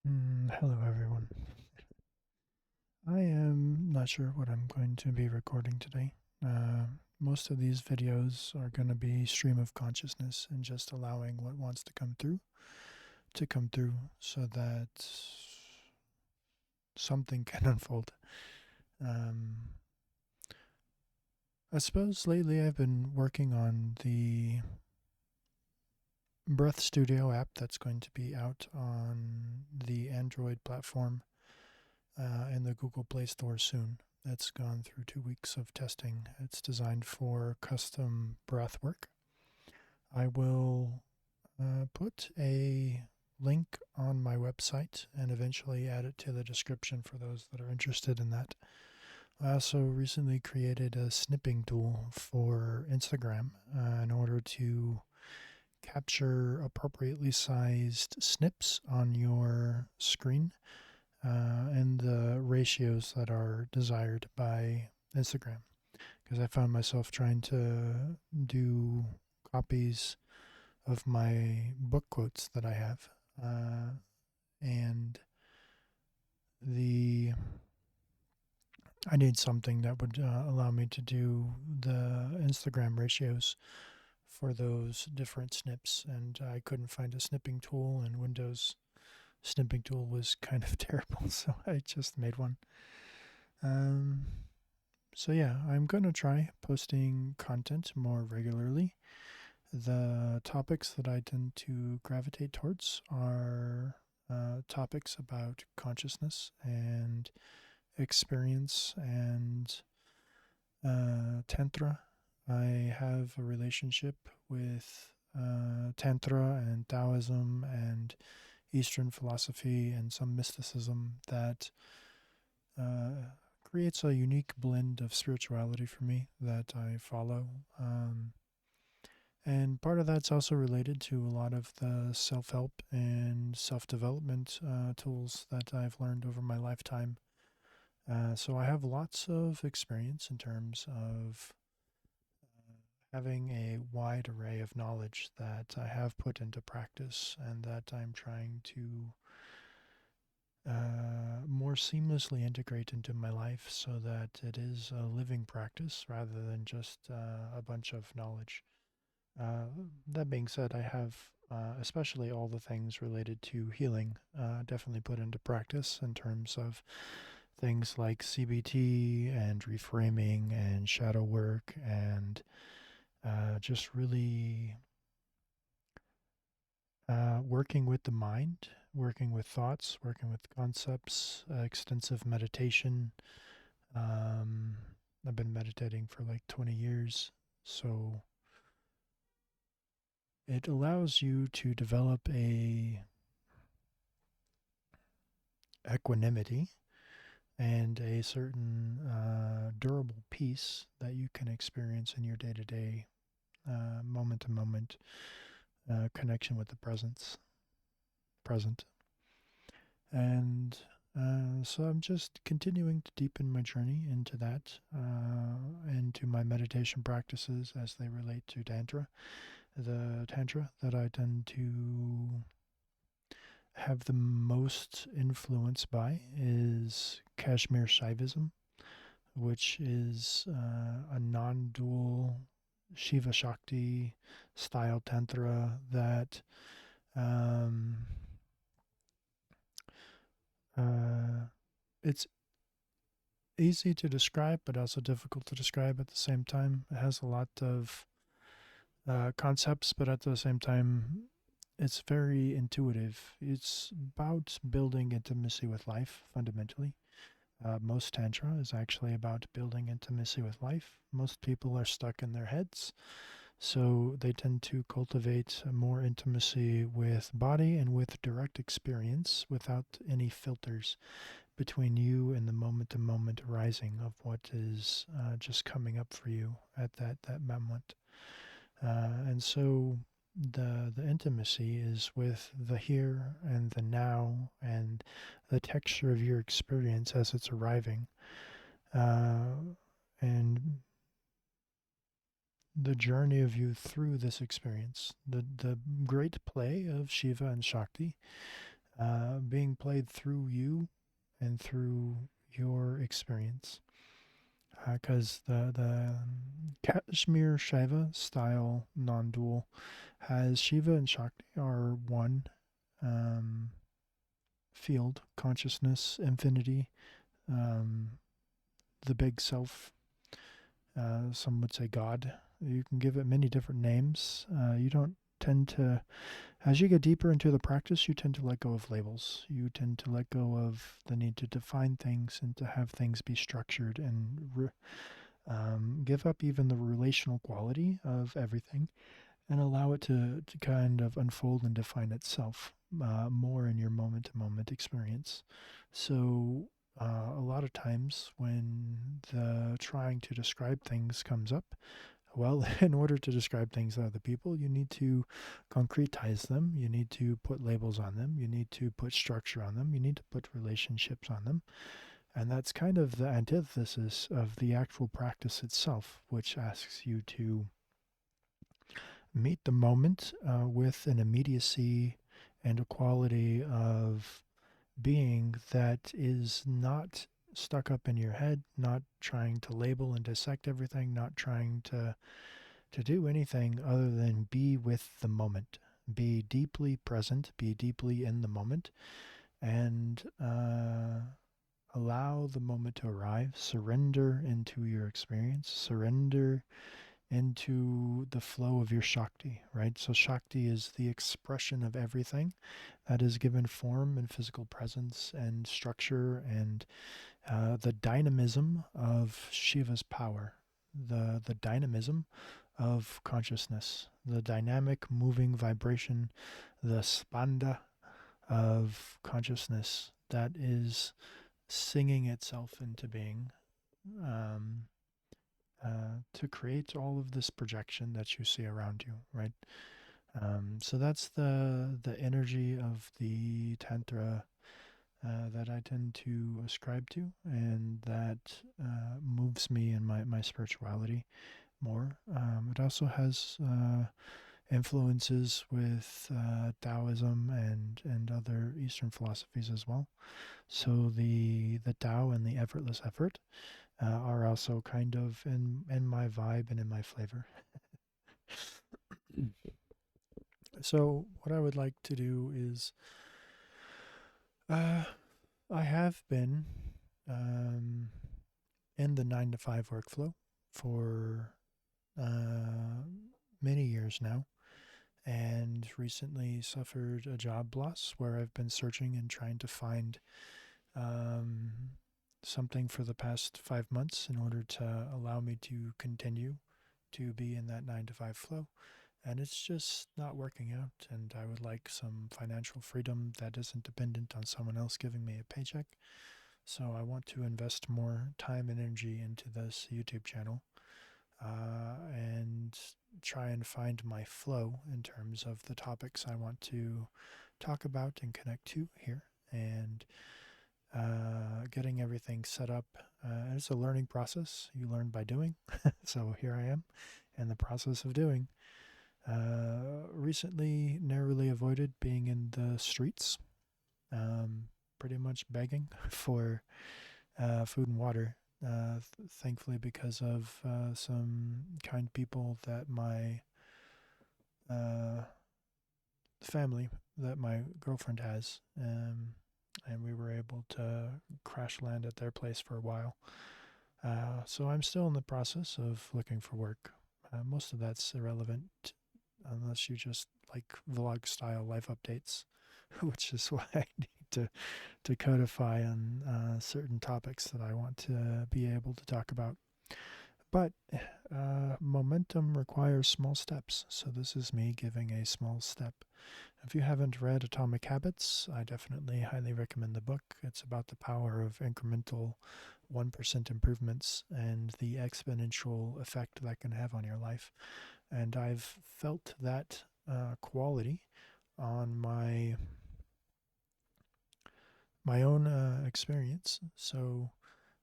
Hello, everyone. I am not sure what I'm going to be recording today. Uh, most of these videos are going to be stream of consciousness and just allowing what wants to come through so that something can unfold. Um, I suppose lately I've been working on the Breath Studio app that's going to be out on the Android platform in the Google Play Store soon. It's gone through 2 weeks of testing. It's designed for custom breath work. I will put a link on my website and eventually add it to the description for those that are interested in that. I also recently created a snipping tool for Instagram in order to capture appropriately sized snips on your screen and the ratios that are desired by Instagram. Because I found myself trying to do copies of my book quotes that I have, and the I need something that would allow me to do the Instagram ratios for those different snips, and I couldn't find a snipping tool, and Windows snipping tool was kind of terrible, so I just made one. Um, So yeah, I'm going to try posting content more regularly. The topics that I tend to gravitate towards are topics about consciousness and experience and Tantra. I have a relationship with Tantra and Taoism and Eastern philosophy and some mysticism that uh, creates a unique blend of spirituality for me that I follow. And part of that's also related to a lot of the self help and self development tools that I've learned over my lifetime. So I have lots of experience in terms of having a wide array of knowledge that I have put into practice and that I'm trying to more seamlessly integrate into my life so that it is a living practice rather than just a bunch of knowledge. Uh, that being said, I have especially all the things related to healing definitely put into practice in terms of things like CBT and reframing and shadow work and just really working with the mind, working with thoughts, working with concepts, extensive meditation. Um, I've been meditating for like 20 years, so it allows you to develop a equanimity and a certain durable peace that you can experience in your day to day, moment to moment connection with the present. And so I'm just continuing to deepen my journey into that, into my meditation practices as they relate to Tantra. The Tantra that I tend to have the most influence by is Kashmir Shaivism, which is a non dual Shiva Shakti style Tantra that um, uh, it's easy to describe, but also difficult to describe at the same time. It has a lot of concepts, but at the same time, it's very intuitive. It's about building intimacy with life fundamentally. Most Tantra is actually about building intimacy with life. Most people are stuck in their heads, so they tend to cultivate more intimacy with body and with direct experience without any filters between you and the moment to moment arising of what is just coming up for you at that moment. And so the intimacy is with the here and the now and the texture of your experience as it's arriving. And the journey of you through this experience, the great play of Shiva and Shakti, being played through you and through your experience. Because the Kashmir Shiva style non-dual has Shiva and Shakti are one um, field, consciousness, infinity, um, the big self. Some would say God. You can give it many different names. You don't tend to, as you get deeper into the practice, you tend to let go of labels. You tend to let go of the need to define things and to have things be structured and give up even the relational quality of everything and allow it to kind of unfold and define itself more in your moment to moment experience. So, a lot of times when the trying to describe things comes up, well, in order to describe things to other people, you need to concretize them. You need to put labels on them. You need to put structure on them. You need to put relationships on them. And that's kind of the antithesis of the actual practice itself, which asks you to meet the moment with an immediacy and a quality of being that is not stuck up in your head, not trying to label and dissect everything, not trying to do anything other than be with the moment, be deeply present, be deeply in the moment, and allow the moment to arrive, surrender into your experience, surrender into the flow of your Shakti, right? So, Shakti is the expression of everything that is given form and physical presence and structure and the dynamism of Shiva's power, the dynamism of consciousness, the dynamic moving vibration, the spanda of consciousness that is singing itself into being um, to create all of this projection that you see around you, right? So that's the energy of the Tantra that I tend to ascribe to, and that moves me in my spirituality more. It also has influences with Taoism and other Eastern philosophies as well. So the Tao and the effortless effort are also kind of in my vibe and in my flavor. So what I would like to do is, uh, I have been um, in the 9 to 5 workflow for uh, many years now, and recently suffered a job loss where I've been searching and trying to find um, something for the past 5 months in order to allow me to continue to be in that 9 to 5 flow. And it's just not working out. And I would like some financial freedom that isn't dependent on someone else giving me a paycheck. So I want to invest more time and energy into this YouTube channel and try and find my flow in terms of the topics I want to talk about and connect to here. And getting everything set up. It's a learning process. You learn by doing. So here I am in the process of doing. Recently, narrowly avoided being in the streets, pretty much begging for food and water. Thankfully, because of some kind people that my uh, family, that my girlfriend has, and we were able to crash land at their place for a while. So I'm still in the process of looking for work. Most of that's irrelevant unless you just like vlog style life updates, which is why I need to codify on certain topics that I want to be able to talk about. But momentum requires small steps. So this is me giving a small step. If you haven't read Atomic Habits, I definitely highly recommend the book. It's about the power of incremental 1% improvements and the exponential effect that can have on your life. And I've felt that quality on my own experience. So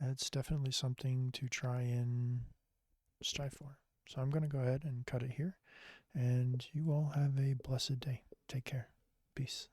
it's definitely something to try and strive for. So I'm going to go ahead and cut it here. And you all have a blessed day. Take care. Peace.